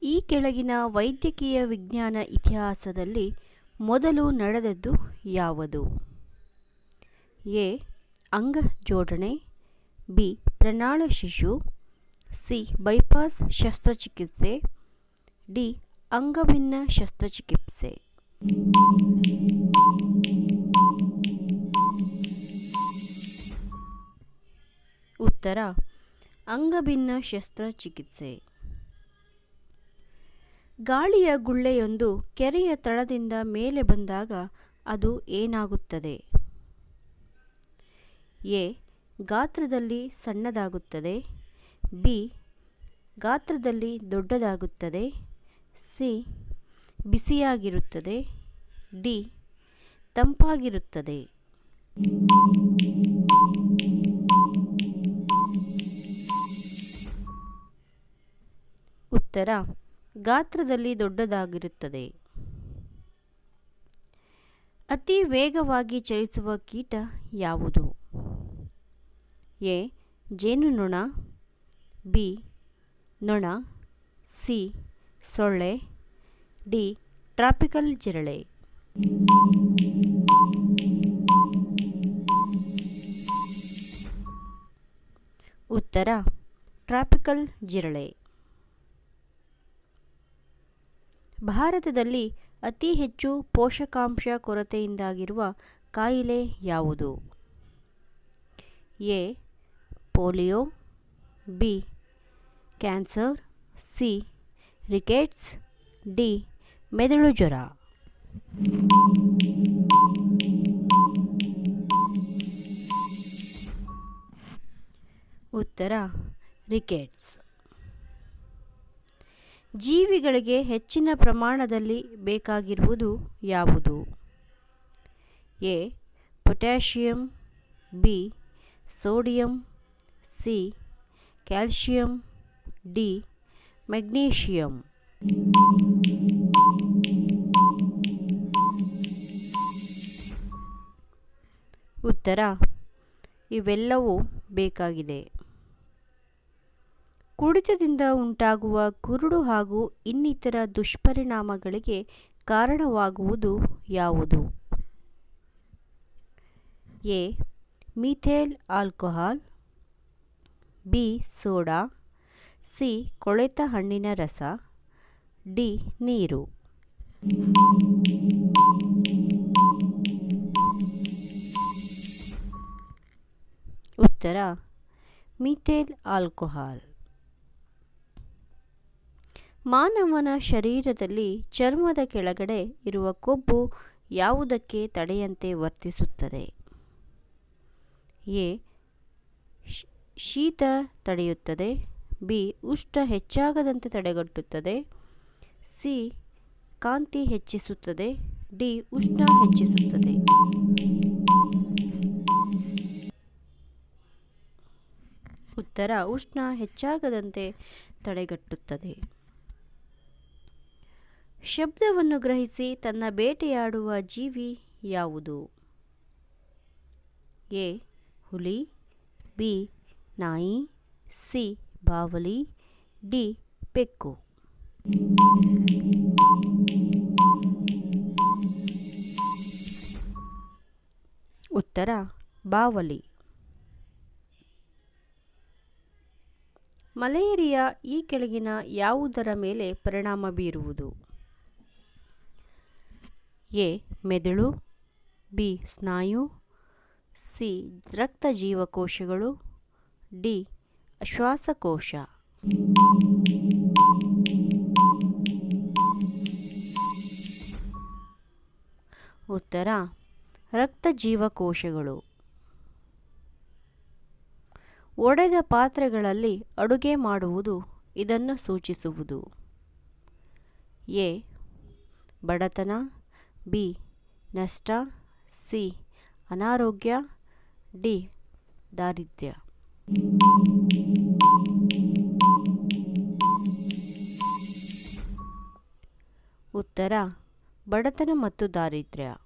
ಈ ಕೆಳಗಿನ ವೈದ್ಯಕೀಯ ವಿಜ್ಞಾನ ಇತಿಹಾಸದಲ್ಲಿ ಮೊದಲು ನಡೆದದ್ದು ಯಾವುದು? ಎ. ಅಂಗ ಜೋಡಣೆ, ಬಿ. ಪ್ರಾಣ ಶಿಶು, ಸಿ. ಬೈಪಾಸ್ ಶಸ್ತ್ರಚಿಕಿತ್ಸೆ, ಡಿ. ಅಂಗಭಿನ್ನ ಶಸ್ತ್ರಚಿಕಿತ್ಸೆ. ಉತ್ತರ ಅಂಗಭಿನ್ನ ಶಸ್ತ್ರಚಿಕಿತ್ಸೆ. ಗಾಳಿಯ ಗುಳ್ಳೆಯೊಂದು ಕೆರೆಯ ತಳದಿಂದ ಮೇಲೆ ಬಂದಾಗ ಅದು ಏನಾಗುತ್ತದೆ? ಎ. ಗಾತ್ರದಲ್ಲಿ ಸಣ್ಣದಾಗುತ್ತದೆ, ಬಿ. ಗಾತ್ರದಲ್ಲಿ ದೊಡ್ಡದಾಗುತ್ತದೆ, ಸಿ. ಬಿಸಿಯಾಗಿರುತ್ತದೆ, ಡಿ. ತಂಪಾಗಿರುತ್ತದೆ. ಉತ್ತರ ಗಾತ್ರದಲ್ಲಿ ದೊಡ್ಡದಾಗಿರುತ್ತದೆ. ಅತಿ ವೇಗವಾಗಿ ಚಲಿಸುವ ಕೀಟ ಯಾವುದು? ಎ. ಜೇನುನೊಣ, ಬಿ. ನೊಣ, ಸಿ. ಸೊಳ್ಳೆ, ಡಿ. ಟ್ರಾಪಿಕಲ್ ಜಿರಳೆ. ಉತ್ತರ ಟ್ರಾಪಿಕಲ್ ಜಿರಳೆ. ಭಾರತದಲ್ಲಿ ಅತಿ ಹೆಚ್ಚು ಪೋಷಕಾಂಶ ಕೊರತೆಯಿಂದಾಗಿರುವ ಕಾಯಿಲೆ ಯಾವುದು? A. Polio, B. Cancer, C. Rickets, D. ಮೆದುಳು ಜ್ವರ. ಉತ್ತರ ರಿಕೆಟ್ಸ್. ಜೀವಿಗಳಿಗೆ ಹೆಚ್ಚಿನ ಪ್ರಮಾಣದಲ್ಲಿ ಬೇಕಾಗಿರುವುದು ಯಾವುದು? A. Potassium, B. Sodium, C. Calcium, D. Magnesium. ಉತ್ತರ ಇವೆಲ್ಲವೂ ಬೇಕಾಗಿದೆ. ಕುಡಿತದಿಂದ ಉಂಟಾಗುವ ಕುರುಡು ಹಾಗೂ ಇನ್ನಿತರ ದುಷ್ಪರಿಣಾಮಗಳಿಗೆ ಕಾರಣವಾಗುವುದು ಯಾವುದು? A. Methyl alcohol, B. Soda, C. ಕೊಳೆತ ಹಣ್ಣಿನ ರಸ, ಡಿ. ನೀರು. ಉತ್ತರ ಮೀಥೇಲ್ ಆಲ್ಕೋಹಾಲ್. ಮಾನವನ ಶರೀರದಲ್ಲಿ ಚರ್ಮದ ಕೆಳಗಡೆ ಇರುವ ಕೊಬ್ಬು ಯಾವುದಕ್ಕೆ ತಡೆಯಂತೆ ವರ್ತಿಸುತ್ತದೆ? ಎ. ಶೀತ ತಡೆಯುತ್ತದೆ, ಬಿ. ಉಷ್ಣ ಹೆಚ್ಚಾಗದಂತೆ ತಡೆಗಟ್ಟುತ್ತದೆ, ಸಿ. ಕಾಂತಿ ಹೆಚ್ಚಿಸುತ್ತದೆ, ಡಿ. ಉಷ್ಣ ಹೆಚ್ಚಿಸುತ್ತದೆ. ಉತ್ತರ ಉಷ್ಣ ಹೆಚ್ಚಾಗದಂತೆ ತಡೆಗಟ್ಟುತ್ತದೆ. ಶಬ್ದವನ್ನು ಗ್ರಹಿಸಿ ತನ್ನ ಬೇಟೆಯಾಡುವ ಜೀವಿ ಯಾವುದು? ಎ. ಹುಲಿ, ಬಿ. ನಾಯಿ, ಸಿ. ಬಾವಲಿ, ಡಿ. ಬೆಕ್ಕು. ಉತ್ತರ ಬಾವಲಿ. ಮಲೇರಿಯಾ ಈ ಕೆಳಗಿನ ಯಾವುದರ ಮೇಲೆ ಪರಿಣಾಮ ಬೀರುವುದು? ಎ. ಮೆದುಳು, ಬಿ. ಸ್ನಾಯು, ಸಿ. ರಕ್ತ ಜೀವಕೋಶಗಳು, ಡಿ. ಶ್ವಾಸಕೋಶ. ಉತ್ತರ ರಕ್ತ ಜೀವಕೋಶಗಳು. ಒಡೆದ ಪಾತ್ರೆಗಳಲ್ಲಿ ಅಡುಗೆ ಮಾಡುವುದು ಇದನ್ನು ಸೂಚಿಸುವುದು? ಎ. ಬಡತನ, ಬಿ. ನಷ್ಟ, ಸಿ. ಅನಾರೋಗ್ಯ, ಡಿ. ದಾರಿದ್ರ್ಯ. ಉತ್ತರ ಬಡತನ ಮತ್ತು ದಾರಿದ್ರ್ಯ.